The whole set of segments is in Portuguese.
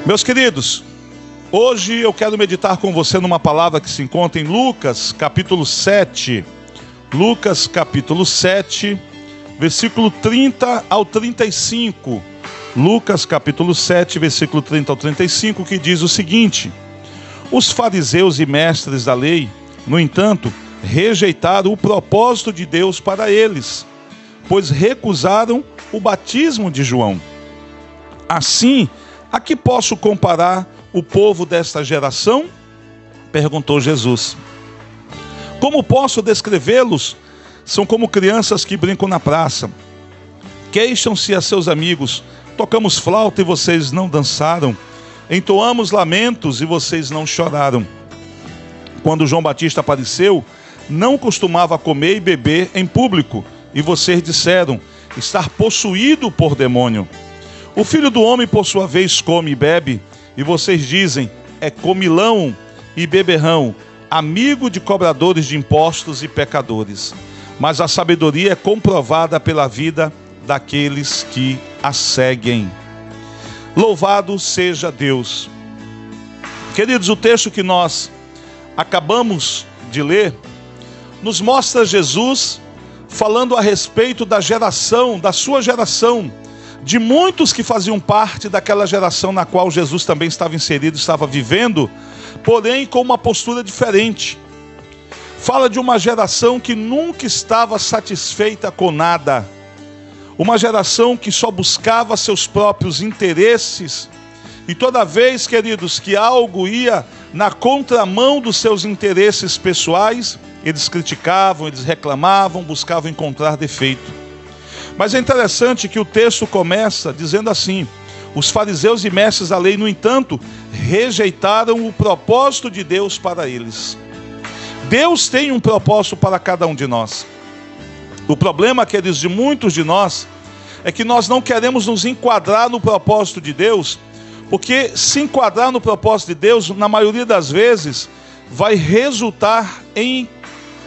Meus queridos, hoje eu quero meditar com você numa palavra que se encontra em Lucas capítulo 7. Lucas capítulo 7, versículo 30 ao 35. Lucas capítulo 7, versículo 30 ao 35, que diz o seguinte: os fariseus e mestres da lei, no entanto, rejeitaram o propósito de Deus para eles, pois recusaram o batismo de João. Assim, a que posso comparar o povo desta geração? Perguntou Jesus. Como posso descrevê-los? São como crianças que brincam na praça. Queixam-se a seus amigos: tocamos flauta e vocês não dançaram. Entoamos lamentos e vocês não choraram. Quando João Batista apareceu, não costumava comer e beber em público, e vocês disseram estar possuído por demônio. O Filho do Homem, por sua vez, come e bebe, e vocês dizem, é comilão e beberrão, amigo de cobradores de impostos e pecadores. Mas a sabedoria é comprovada pela vida daqueles que a seguem. Louvado seja Deus. Queridos, o texto que nós acabamos de ler nos mostra Jesus falando a respeito da geração, da sua geração, de muitos que faziam parte daquela geração na qual Jesus também estava inserido, estava vivendo, porém com uma postura diferente. Fala de uma geração que nunca estava satisfeita com nada, uma geração que só buscava seus próprios interesses, e toda vez, queridos, que algo ia na contramão dos seus interesses pessoais, eles criticavam, eles reclamavam, buscavam encontrar defeito. Mas é interessante que o texto começa dizendo assim: os fariseus e mestres da lei, no entanto, rejeitaram o propósito de Deus para eles. Deus tem um propósito para cada um de nós. O problema, queridos, de muitos de nós, é que nós não queremos nos enquadrar no propósito de Deus, porque se enquadrar no propósito de Deus, na maioria das vezes, vai resultar em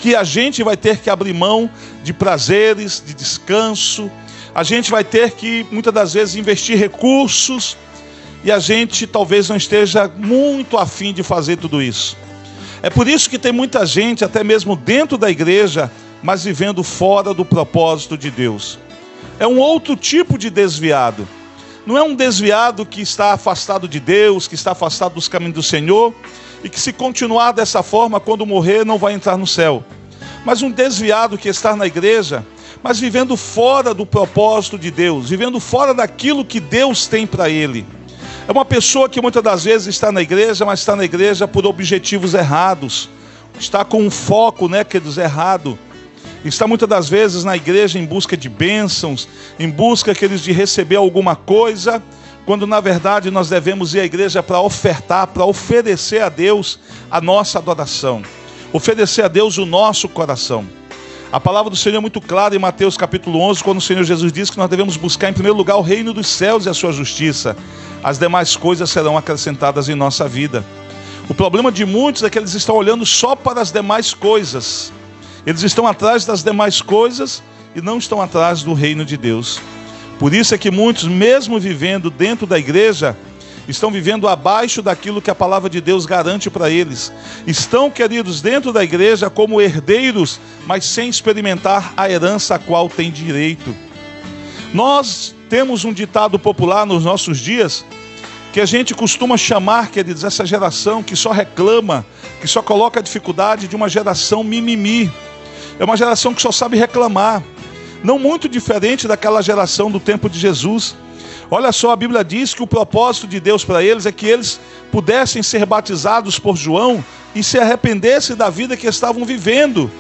que a gente vai ter que abrir mão de prazeres, de descanso, a gente vai ter que, muitas das vezes, investir recursos, e a gente talvez não esteja muito afim de fazer tudo isso. É por isso que tem muita gente, até mesmo dentro da igreja, mas vivendo fora do propósito de Deus. É um outro tipo de desviado. Não é um desviado que está afastado de Deus, que está afastado dos caminhos do Senhor, e que se continuar dessa forma, quando morrer, não vai entrar no céu. Mas um desviado que está na igreja, mas vivendo fora do propósito de Deus, vivendo fora daquilo que Deus tem para ele. É uma pessoa que muitas das vezes está na igreja, mas está na igreja por objetivos errados. Está com um foco, queridos, errado. Está muitas das vezes na igreja em busca de bênçãos, em busca, queridos, de receber alguma coisa, quando na verdade nós devemos ir à igreja para ofertar, para oferecer a Deus a nossa adoração, oferecer a Deus o nosso coração. A palavra do Senhor é muito clara em Mateus capítulo 11, quando o Senhor Jesus diz que nós devemos buscar em primeiro lugar o reino dos céus e a sua justiça. As demais coisas serão acrescentadas em nossa vida. O problema de muitos é que eles estão olhando só para as demais coisas. Eles estão atrás das demais coisas e não estão atrás do reino de Deus. Por isso é que muitos, mesmo vivendo dentro da igreja, estão vivendo abaixo daquilo que a palavra de Deus garante para eles. Estão, queridos, dentro da igreja como herdeiros, mas sem experimentar a herança a qual têm direito. Nós temos um ditado popular nos nossos dias, que a gente costuma chamar, queridos, essa geração que só reclama, que só coloca a dificuldade, de uma geração mimimi. É uma geração que só sabe reclamar. Não muito diferente daquela geração do tempo de Jesus. Olha só, a Bíblia diz que o propósito de Deus para eles é que eles pudessem ser batizados por João e se arrependessem da vida que estavam vivendo.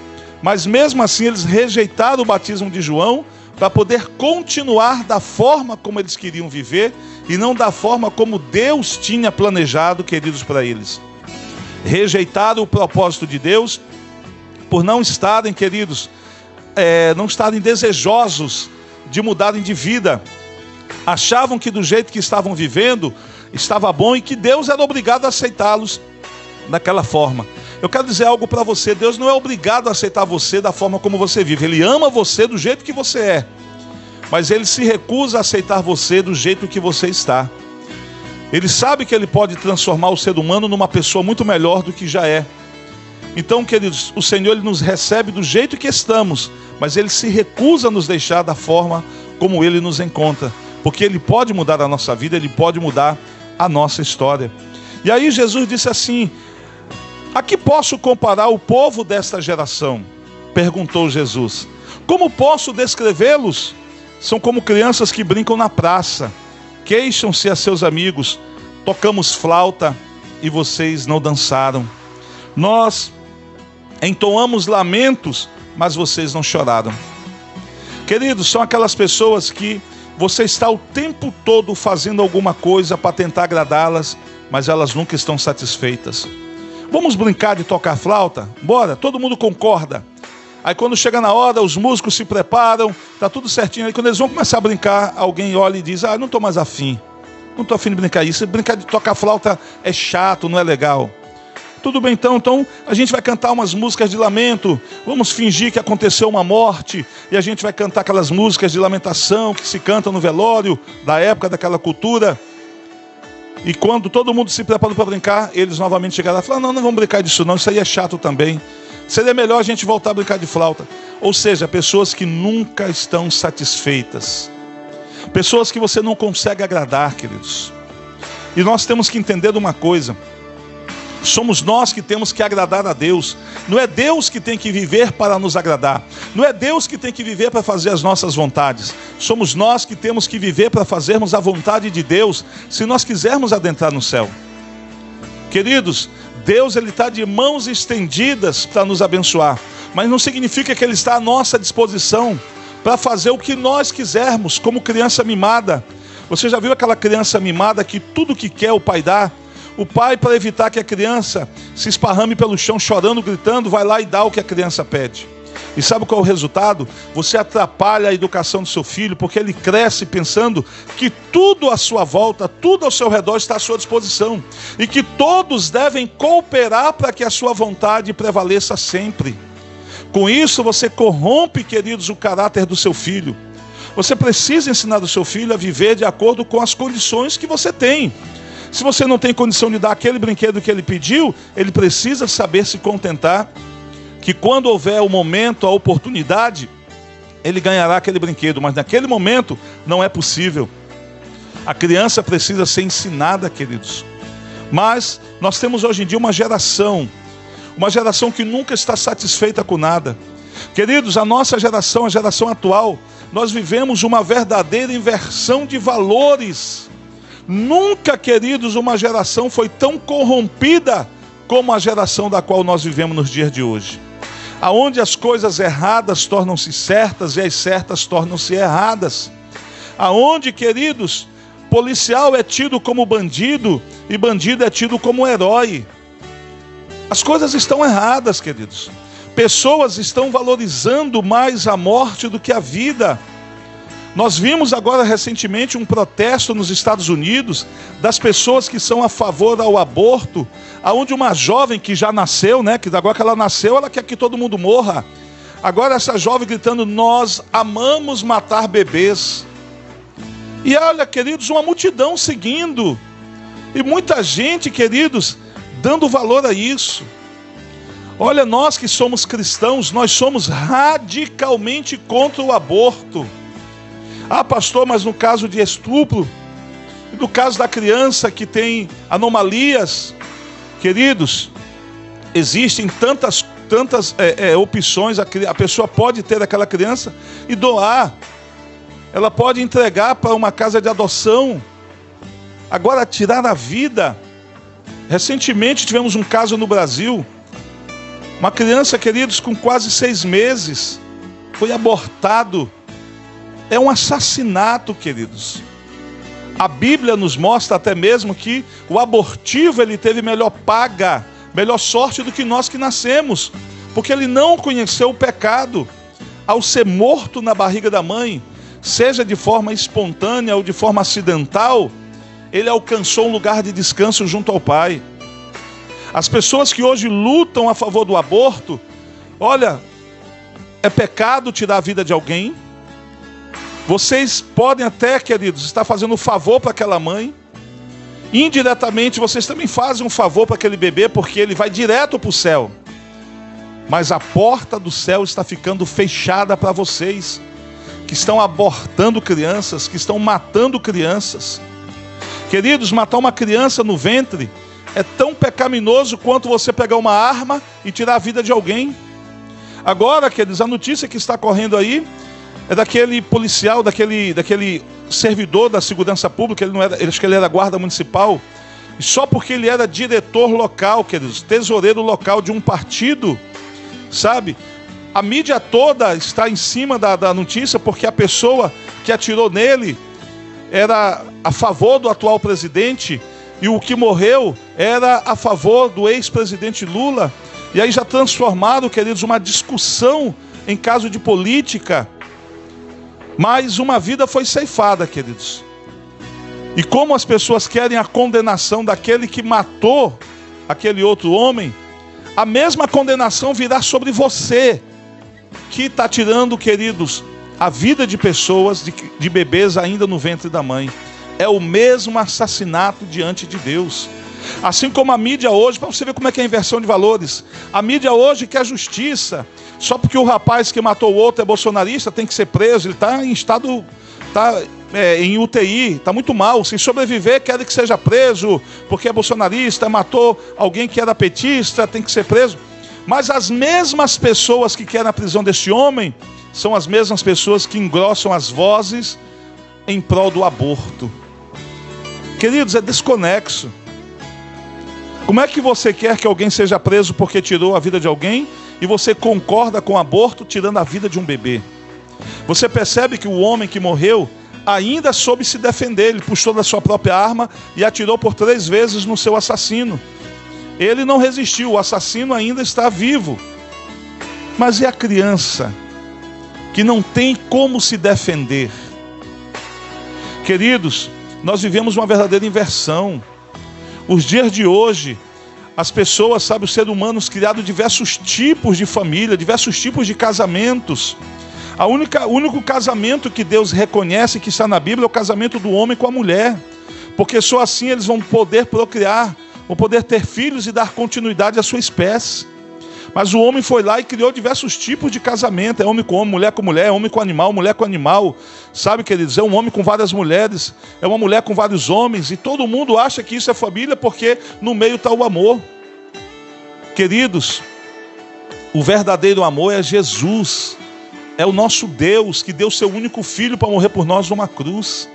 Mas mesmo assim eles rejeitaram o batismo de João para poder continuar da forma como eles queriam viver e não da forma como Deus tinha planejado, queridos, para eles. Rejeitaram o propósito de Deus por não estarem, queridos, não estarem desejosos de mudarem de vida. Achavam que do jeito que estavam vivendo estava bom e que Deus era obrigado a aceitá-los daquela forma. Eu quero dizer algo para você: Deus não é obrigado a aceitar você da forma como você vive. Ele ama você do jeito que você é, mas Ele se recusa a aceitar você do jeito que você está. Ele sabe que ele pode transformar o ser humano numa pessoa muito melhor do que já é. Então, queridos, o Senhor ele nos recebe do jeito que estamos, mas Ele se recusa a nos deixar da forma como Ele nos encontra, porque Ele pode mudar a nossa vida, Ele pode mudar a nossa história. E aí Jesus disse assim: a que posso comparar o povo desta geração? Perguntou Jesus. Como posso descrevê-los? São como crianças que brincam na praça, queixam-se a seus amigos: tocamos flauta e vocês não dançaram. Nós entoamos lamentos, mas vocês não choraram. Queridos, são aquelas pessoas que você está o tempo todo fazendo alguma coisa para tentar agradá-las, mas elas nunca estão satisfeitas. Vamos brincar de tocar flauta? Bora, todo mundo concorda. Aí quando chega na hora, os músicos se preparam, tá tudo certinho. Aí quando eles vão começar a brincar, alguém olha e diz: não estou mais afim. Não estou afim de brincar isso. Brincar de tocar flauta é chato, não é legal. Tudo bem, então a gente vai cantar umas músicas de lamento, vamos fingir que aconteceu uma morte, e a gente vai cantar aquelas músicas de lamentação que se cantam no velório, da época daquela cultura. E quando todo mundo se preparou para brincar, eles novamente chegaram lá e falaram: não vamos brincar disso não, isso aí é chato também. Seria melhor a gente voltar a brincar de flauta. Ou seja, pessoas que nunca estão satisfeitas. Pessoas que você não consegue agradar, queridos. E nós temos que entender uma coisa: somos nós que temos que agradar a Deus. Não é Deus que tem que viver para nos agradar. Não é Deus que tem que viver para fazer as nossas vontades. Somos nós que temos que viver para fazermos a vontade de Deus, se nós quisermos adentrar no céu. Queridos, Deus ele está de mãos estendidas para nos abençoar, mas não significa que Ele está à nossa disposição para fazer o que nós quisermos, como criança mimada. Você já viu aquela criança mimada que tudo que quer o pai dá? O pai, para evitar que a criança se esparrame pelo chão chorando, gritando, vai lá e dá o que a criança pede. E sabe qual é o resultado? Você atrapalha a educação do seu filho, porque ele cresce pensando que tudo à sua volta, tudo ao seu redor está à sua disposição. E que todos devem cooperar para que a sua vontade prevaleça sempre. Com isso você corrompe, queridos, o caráter do seu filho. Você precisa ensinar o seu filho a viver de acordo com as condições que você tem. Se você não tem condição de dar aquele brinquedo que ele pediu, ele precisa saber se contentar, que quando houver o momento, a oportunidade, ele ganhará aquele brinquedo, mas naquele momento não é possível. A criança precisa ser ensinada, queridos. Mas nós temos hoje em dia uma geração que nunca está satisfeita com nada. Queridos, a nossa geração, a geração atual, nós vivemos uma verdadeira inversão de valores. Nunca, queridos, uma geração foi tão corrompida como a geração da qual nós vivemos nos dias de hoje. Aonde as coisas erradas tornam-se certas e as certas tornam-se erradas. Aonde, queridos, policial é tido como bandido e bandido é tido como herói. As coisas estão erradas, queridos. Pessoas estão valorizando mais a morte do que a vida. Nós vimos agora recentemente um protesto nos Estados Unidos das pessoas que são a favor ao aborto, aonde uma jovem que já nasceu, que agora que ela nasceu, ela quer que todo mundo morra. Agora essa jovem gritando: nós amamos matar bebês. E olha, queridos, uma multidão seguindo. E muita gente, queridos, dando valor a isso. Olha, nós que somos cristãos, nós somos radicalmente contra o aborto. Ah, pastor, mas no caso de estupro, no caso da criança que tem anomalias, queridos, existem tantas opções. A pessoa pode ter aquela criança e doar. Ela pode entregar para uma casa de adoção. Agora, tirar a vida. Recentemente tivemos um caso no Brasil. Uma criança, queridos, com quase 6 meses, foi abortado. É um assassinato, queridos. A Bíblia nos mostra até mesmo que o abortivo ele teve melhor paga, melhor sorte do que nós que nascemos, porque ele não conheceu o pecado. Ao ser morto na barriga da mãe, seja de forma espontânea ou de forma acidental, ele alcançou um lugar de descanso junto ao Pai. As pessoas que hoje lutam a favor do aborto, olha, é pecado tirar a vida de alguém. Vocês podem até, queridos, estar fazendo um favor para aquela mãe. indiretamente vocês também fazem um favor para aquele bebê, porque ele vai direto para o céu. Mas a porta do céu está ficando fechada para vocês, que estão abortando crianças, que estão matando crianças. Queridos, matar uma criança no ventre é tão pecaminoso quanto você pegar uma arma e tirar a vida de alguém. Agora, queridos, a notícia que está correndo aí é daquele policial, daquele servidor da segurança pública. Ele não era, acho que ele era guarda municipal, e só porque ele era diretor local, queridos, tesoureiro local de um partido, sabe? A mídia toda está em cima da notícia, porque a pessoa que atirou nele era a favor do atual presidente, e o que morreu era a favor do ex-presidente Lula. E aí já transformaram, queridos, uma discussão em caso de política. Mas uma vida foi ceifada, queridos. E como as pessoas querem a condenação daquele que matou aquele outro homem, a mesma condenação virá sobre você, que está tirando, queridos, a vida de pessoas, de bebês ainda no ventre da mãe. É o mesmo assassinato diante de Deus. Assim como a mídia hoje, para você ver como é que é a inversão de valores, a mídia hoje quer justiça. Só porque o rapaz que matou o outro é bolsonarista, tem que ser preso. Ele está em estado, em UTI, está muito mal. Se sobreviver, quer que seja preso, porque é bolsonarista, matou alguém que era petista, tem que ser preso. Mas as mesmas pessoas que querem a prisão deste homem são as mesmas pessoas que engrossam as vozes em prol do aborto. Queridos, é desconexo. Como é que você quer que alguém seja preso porque tirou a vida de alguém, e você concorda com o aborto tirando a vida de um bebê? Você percebe que o homem que morreu ainda soube se defender. Ele puxou da sua própria arma e atirou por 3 vezes no seu assassino. Ele não resistiu, o assassino ainda está vivo. Mas e a criança que não tem como se defender? Queridos, nós vivemos uma verdadeira inversão. Os dias de hoje, as pessoas, sabe, os seres humanos criaram diversos tipos de família, diversos tipos de casamentos. O único casamento que Deus reconhece que está na Bíblia é o casamento do homem com a mulher. Porque só assim eles vão poder procriar, vão poder ter filhos e dar continuidade à sua espécie. Mas o homem foi lá e criou diversos tipos de casamento. É homem com homem, mulher com mulher, é homem com animal, mulher com animal. Sabe, queridos, é um homem com várias mulheres, é uma mulher com vários homens. E todo mundo acha que isso é família porque no meio está o amor. Queridos, o verdadeiro amor é Jesus. É o nosso Deus que deu seu único filho para morrer por nós numa cruz.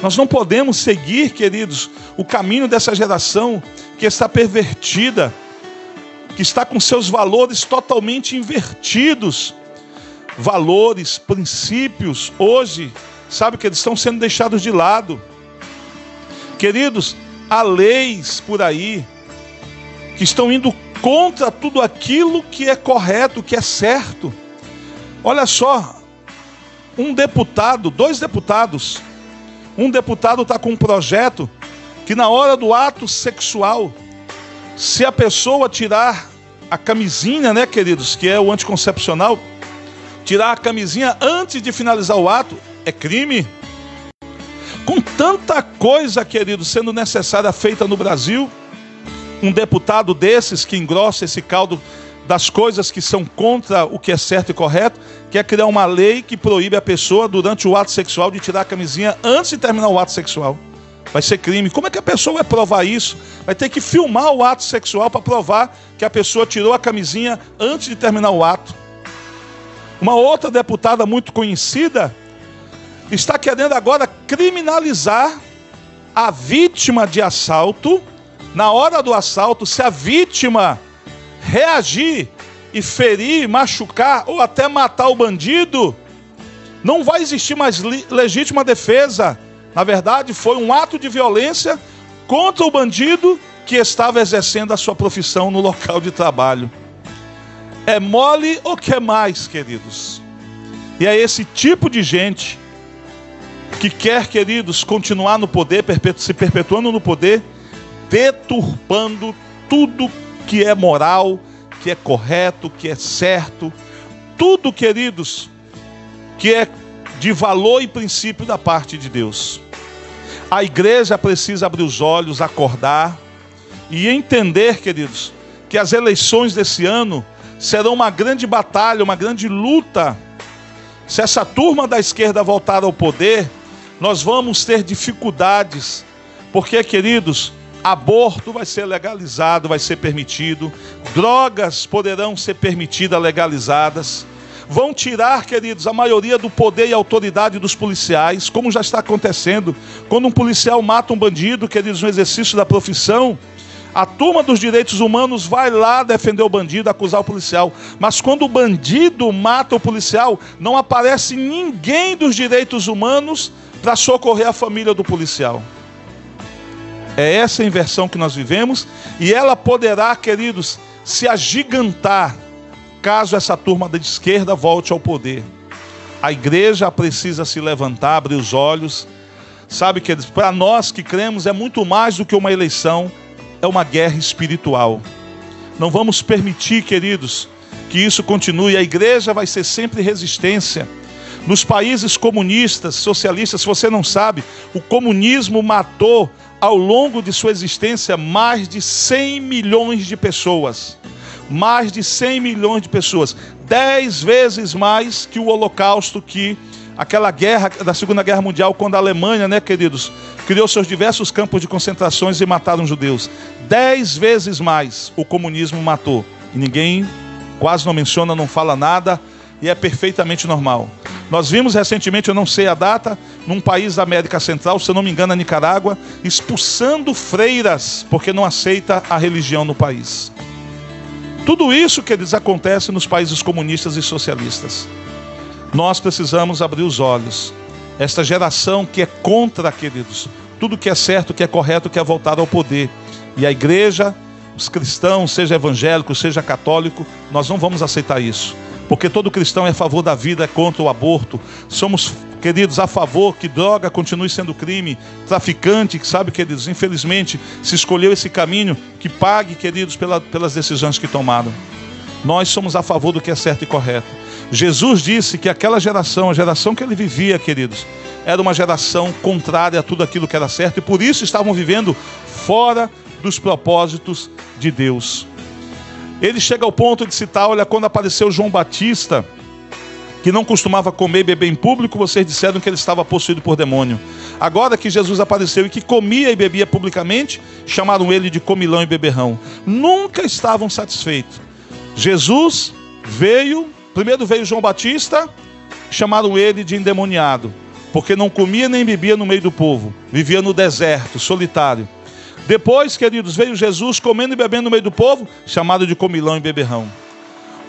Nós não podemos seguir, queridos, o caminho dessa geração que está pervertida, que está com seus valores totalmente invertidos. Valores, princípios, hoje, sabe que eles estão sendo deixados de lado. Queridos, há leis por aí que estão indo contra tudo aquilo que é correto, que é certo. Olha só, dois deputados, um deputado está com um projeto que na hora do ato sexual, se a pessoa tirar a camisinha, né, queridos, que é o anticoncepcional, tirar a camisinha antes de finalizar o ato, é crime. Com tanta coisa, queridos, sendo necessária feita no Brasil, um deputado desses que engrossa esse caldo das coisas que são contra o que é certo e correto, quer criar uma lei que proíbe a pessoa durante o ato sexual de tirar a camisinha antes de terminar o ato sexual. Vai ser crime. Como é que a pessoa vai provar isso? Vai ter que filmar o ato sexual para provar que a pessoa tirou a camisinha antes de terminar o ato. Uma outra deputada muito conhecida está querendo agora criminalizar a vítima de assalto. Na hora do assalto, se a vítima reagir e ferir, machucar ou até matar o bandido, não vai existir mais legítima defesa. Na verdade, foi um ato de violência contra o bandido que estava exercendo a sua profissão no local de trabalho. É mole ou quer mais, queridos? E é esse tipo de gente que quer, queridos, continuar no poder, se perpetuando no poder, deturpando tudo que é moral, que é correto, que é certo. Tudo, queridos, que é de valor e princípio da parte de Deus. A igreja precisa abrir os olhos, acordar e entender, queridos, que as eleições desse ano serão uma grande batalha, uma grande luta. Se essa turma da esquerda voltar ao poder, nós vamos ter dificuldades, porque, queridos, aborto vai ser legalizado, vai ser permitido, drogas poderão ser permitidas, legalizadas, vão tirar, queridos, a maioria do poder e autoridade dos policiais, como já está acontecendo. Quando um policial mata um bandido, queridos, no exercício da profissão, a turma dos direitos humanos vai lá defender o bandido, acusar o policial. Mas quando o bandido mata o policial, não aparece ninguém dos direitos humanos para socorrer a família do policial. É essa inversão que nós vivemos, e ela poderá, queridos, se agigantar caso essa turma da esquerda volte ao poder. A igreja precisa se levantar, abrir os olhos. Sabe, queridos, para nós que cremos é muito mais do que uma eleição, é uma guerra espiritual. Não vamos permitir, queridos, que isso continue. A igreja vai ser sempre resistência. Nos países comunistas, socialistas, se você não sabe, o comunismo matou ao longo de sua existência mais de 100 milhões de pessoas. Mais de 100 milhões de pessoas. 10 vezes mais que o Holocausto, que aquela guerra da Segunda Guerra Mundial, quando a Alemanha, né, queridos, criou seus diversos campos de concentrações e mataram judeus. 10 vezes mais o comunismo matou. E ninguém quase não menciona, não fala nada, e é perfeitamente normal. Nós vimos recentemente, eu não sei a data, num país da América Central, se eu não me engano, a Nicarágua, expulsando freiras, porque não aceita a religião no país. Tudo isso, queridos, acontece nos países comunistas e socialistas. Nós precisamos abrir os olhos. Esta geração que é contra, queridos, tudo que é certo, que é correto, que é voltado ao poder. E a igreja, os cristãos, seja evangélico, seja católico, nós não vamos aceitar isso. Porque todo cristão é a favor da vida, é contra o aborto. Somos, queridos, a favor que droga continue sendo crime. Traficante, que sabe, queridos, infelizmente, se escolheu esse caminho, que pague, queridos, pelas decisões que tomaram. Nós somos a favor do que é certo e correto. Jesus disse que aquela geração, a geração que ele vivia, queridos, era uma geração contrária a tudo aquilo que era certo, e por isso estavam vivendo fora dos propósitos de Deus. Ele chega ao ponto de citar, olha, quando apareceu João Batista, que não costumava comer e beber em público, vocês disseram que ele estava possuído por demônio. Agora que Jesus apareceu e que comia e bebia publicamente, chamaram ele de comilão e beberrão. Nunca estavam satisfeitos. Jesus veio, primeiro veio João Batista, chamaram ele de endemoniado, porque não comia nem bebia no meio do povo, vivia no deserto, solitário. Depois, queridos, veio Jesus comendo e bebendo no meio do povo, chamado de comilão e beberrão.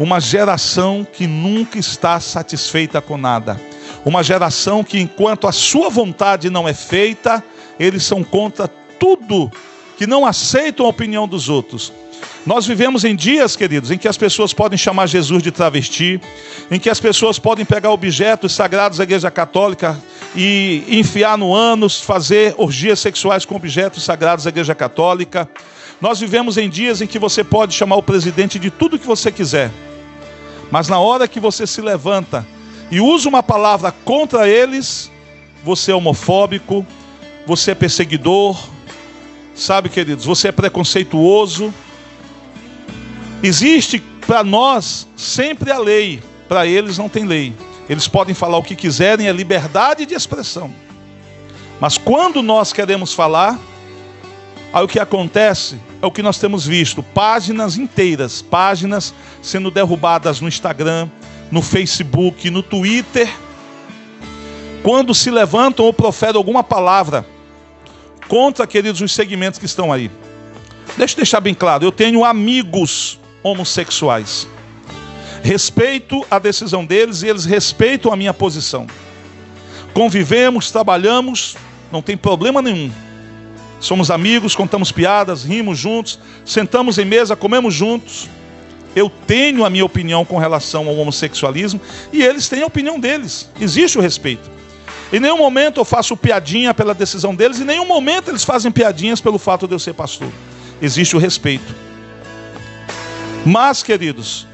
Uma geração que nunca está satisfeita com nada. Uma geração que, enquanto a sua vontade não é feita, eles são contra tudo, que não aceitam a opinião dos outros. Nós vivemos em dias, queridos, em que as pessoas podem chamar Jesus de travesti, em que as pessoas podem pegar objetos sagrados da Igreja Católica e enfiar no ânus, fazer orgias sexuais com objetos sagrados da Igreja Católica. Nós vivemos em dias em que você pode chamar o presidente de tudo que você quiser, mas na hora que você se levanta e usa uma palavra contra eles, você é homofóbico, você é perseguidor, sabe, queridos, você é preconceituoso. Existe para nós sempre a lei, para eles não tem lei. Eles podem falar o que quiserem, é liberdade de expressão. Mas quando nós queremos falar, aí o que acontece é o que nós temos visto, páginas inteiras, páginas sendo derrubadas no Instagram, no Facebook, no Twitter, quando se levantam ou proferem alguma palavra contra, queridos, os segmentos que estão aí. Deixa eu deixar bem claro, eu tenho amigos homossexuais. Respeito a decisão deles e eles respeitam a minha posição. Convivemos, trabalhamos, não tem problema nenhum. Somos amigos, contamos piadas, rimos juntos, sentamos em mesa, comemos juntos. Eu tenho a minha opinião com relação ao homossexualismo e eles têm a opinião deles. Existe o respeito. Em nenhum momento eu faço piadinha pela decisão deles, em nenhum momento eles fazem piadinhas pelo fato de eu ser pastor. Existe o respeito. Mas, queridos,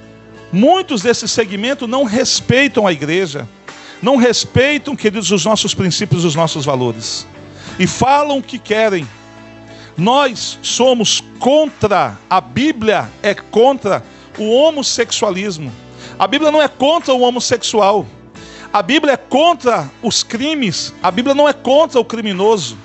muitos desses segmentos não respeitam a igreja, não respeitam, queridos, os nossos princípios, os nossos valores. e falam o que querem. Nós somos contra, a Bíblia é contra o homossexualismo. A Bíblia não é contra o homossexual. A Bíblia é contra os crimes. A Bíblia não é contra o criminoso.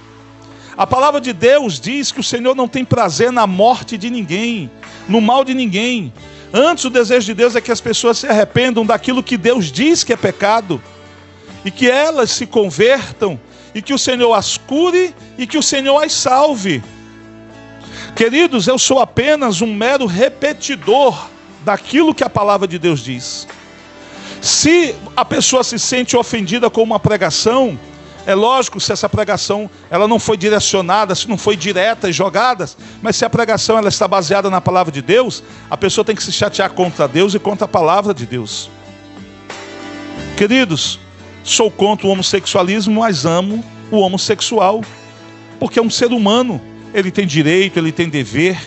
A palavra de Deus diz que o Senhor não tem prazer na morte de ninguém, no mal de ninguém. Antes, o desejo de Deus é que as pessoas se arrependam daquilo que Deus diz que é pecado, e que elas se convertam, e que o Senhor as cure, e que o Senhor as salve. Queridos, eu sou apenas um mero repetidor daquilo que a palavra de Deus diz. Se a pessoa se sente ofendida com uma pregação, é lógico, se essa pregação ela não foi direcionada, se não foi direta e jogada, mas se a pregação ela está baseada na palavra de Deus, a pessoa tem que se chatear contra Deus e contra a palavra de Deus. Queridos, sou contra o homossexualismo, mas amo o homossexual, porque é um ser humano, ele tem direito, ele tem dever,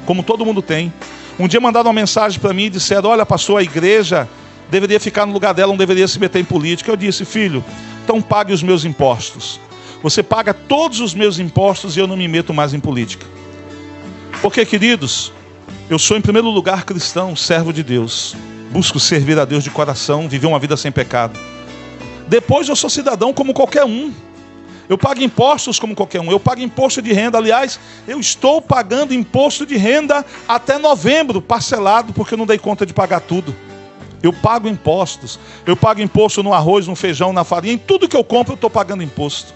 como todo mundo tem. Um dia mandaram uma mensagem para mim e disseram: olha, pastor, a igreja deveria ficar no lugar dela, não deveria se meter em política. Eu disse: filho, então pague os meus impostos. Você paga todos os meus impostos e eu não me meto mais em política. Porque, queridos, eu sou em primeiro lugar cristão, servo de Deus. Busco servir a Deus de coração, viver uma vida sem pecado. Depois eu sou cidadão como qualquer um. Eu pago impostos como qualquer um. Eu pago imposto de renda. Aliás, eu estou pagando imposto de renda até novembro, parcelado, porque eu não dei conta de pagar tudo. Eu pago impostos. Eu pago imposto no arroz, no feijão, na farinha. Em tudo que eu compro eu estou pagando imposto.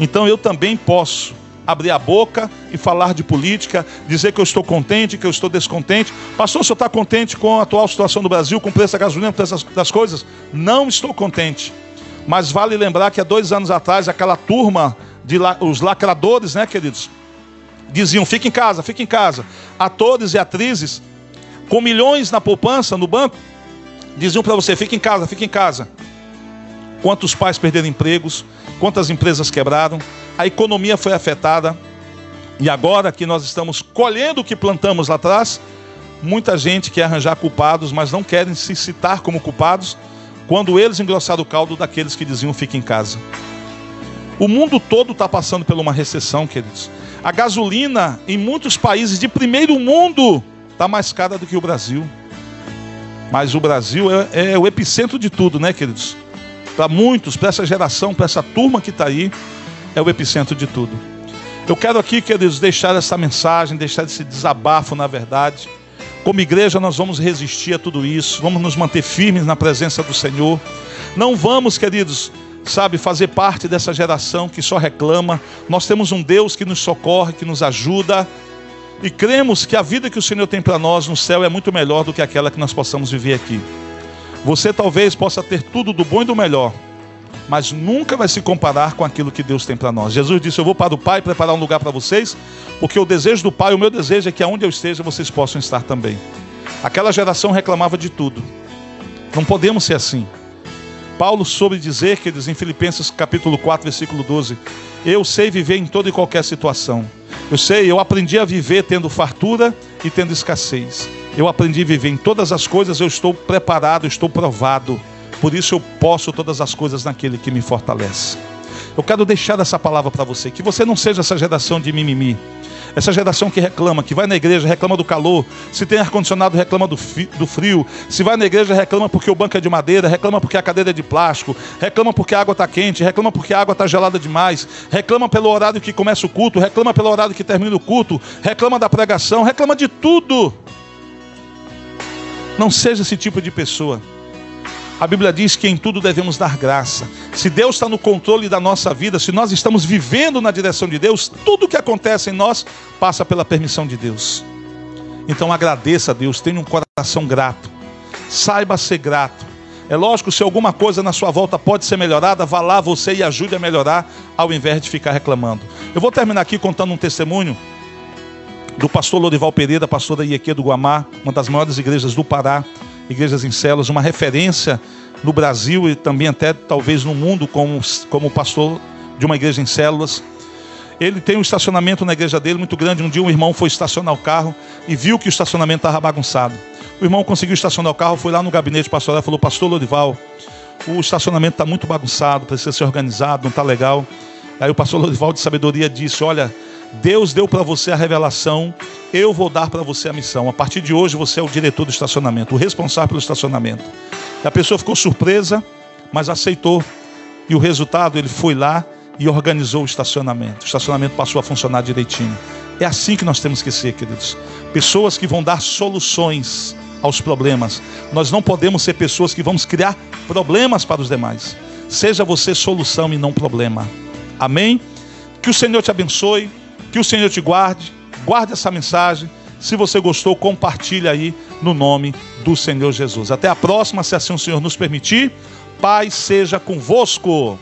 Então eu também posso abrir a boca e falar de política, dizer que eu estou contente, que eu estou descontente. Pastor, o senhor está contente com a atual situação do Brasil, com o preço da gasolina, com o preço das coisas? Não estou contente. Mas vale lembrar que há 2 anos atrás, aquela turma, os lacradores, né, queridos, diziam: fique em casa, fique em casa. Atores e atrizes, com milhões na poupança, no banco, diziam para você: fique em casa, fique em casa. Quantos pais perderam empregos, quantas empresas quebraram, a economia foi afetada. E agora que nós estamos colhendo o que plantamos lá atrás, muita gente quer arranjar culpados, mas não querem se citar como culpados, quando eles engrossaram o caldo daqueles que diziam: fique em casa. O mundo todo está passando por uma recessão, queridos. A gasolina em muitos países de primeiro mundo está mais cara do que o Brasil. Mas o Brasil é o epicentro de tudo, né, queridos? Para muitos, para essa geração, para essa turma que está aí, é o epicentro de tudo. Eu quero aqui, queridos, deixar essa mensagem, deixar esse desabafo, na verdade. Como igreja nós vamos resistir a tudo isso, vamos nos manter firmes na presença do Senhor. Não vamos, queridos, fazer parte dessa geração que só reclama. Nós temos um Deus que nos socorre, que nos ajuda. E cremos que a vida que o Senhor tem para nós no céu é muito melhor do que aquela que nós possamos viver aqui. Você talvez possa ter tudo do bom e do melhor, mas nunca vai se comparar com aquilo que Deus tem para nós. Jesus disse: eu vou para o Pai preparar um lugar para vocês, porque o desejo do Pai, o meu desejo é que aonde eu esteja vocês possam estar também. Aquela geração reclamava de tudo. Não podemos ser assim. Paulo soube dizer, que diz em Filipenses capítulo 4, versículo 12: eu sei viver em toda e qualquer situação. Eu aprendi a viver tendo fartura e tendo escassez. Eu aprendi a viver em todas as coisas, eu estou preparado, estou provado. Por isso eu posso todas as coisas naquele que me fortalece. Eu quero deixar essa palavra para você, que você não seja essa geração de mimimi, essa geração que reclama, que vai na igreja, reclama do calor, se tem ar-condicionado, reclama do frio, se vai na igreja, reclama porque o banco é de madeira, reclama porque a cadeira é de plástico, reclama porque a água está quente, reclama porque a água está gelada demais, reclama pelo horário que começa o culto, reclama pelo horário que termina o culto, reclama da pregação, reclama de tudo. Não seja esse tipo de pessoa. A Bíblia diz que em tudo devemos dar graça. Se Deus está no controle da nossa vida, se nós estamos vivendo na direção de Deus, tudo que acontece em nós passa pela permissão de Deus. Então agradeça a Deus, tenha um coração grato, saiba ser grato. É lógico, se alguma coisa na sua volta pode ser melhorada, vá lá você e ajude a melhorar, ao invés de ficar reclamando. Eu vou terminar aqui contando um testemunho do pastor Lorival Pereira, pastor da IEQ do Guamá, uma das maiores igrejas do Pará, igrejas em células, uma referência no Brasil e também até talvez no mundo como pastor de uma igreja em células. Ele tem um estacionamento na igreja dele muito grande. Um dia um irmão foi estacionar o carro e viu que o estacionamento estava bagunçado. O irmão conseguiu estacionar o carro, foi lá no gabinete pastoral e falou: pastor Lorival, o estacionamento está muito bagunçado, precisa ser organizado, não está legal. Aí o pastor Lorival de Sabedoria disse: olha, Deus deu para você a revelação, eu vou dar para você a missão. A partir de hoje você é o diretor do estacionamento, o responsável pelo estacionamento. A pessoa ficou surpresa, mas aceitou. E o resultado, ele foi lá e organizou o estacionamento. O estacionamento passou a funcionar direitinho. É assim que nós temos que ser, queridos. Pessoas que vão dar soluções aos problemas. Nós não podemos ser pessoas que vamos criar problemas para os demais. Seja você solução e não problema. Amém? Que o Senhor te abençoe, que o Senhor te guarde. Guarde essa mensagem. Se você gostou, compartilhe aí no nome do Senhor Jesus. Até a próxima, se assim o Senhor nos permitir. Paz seja convosco.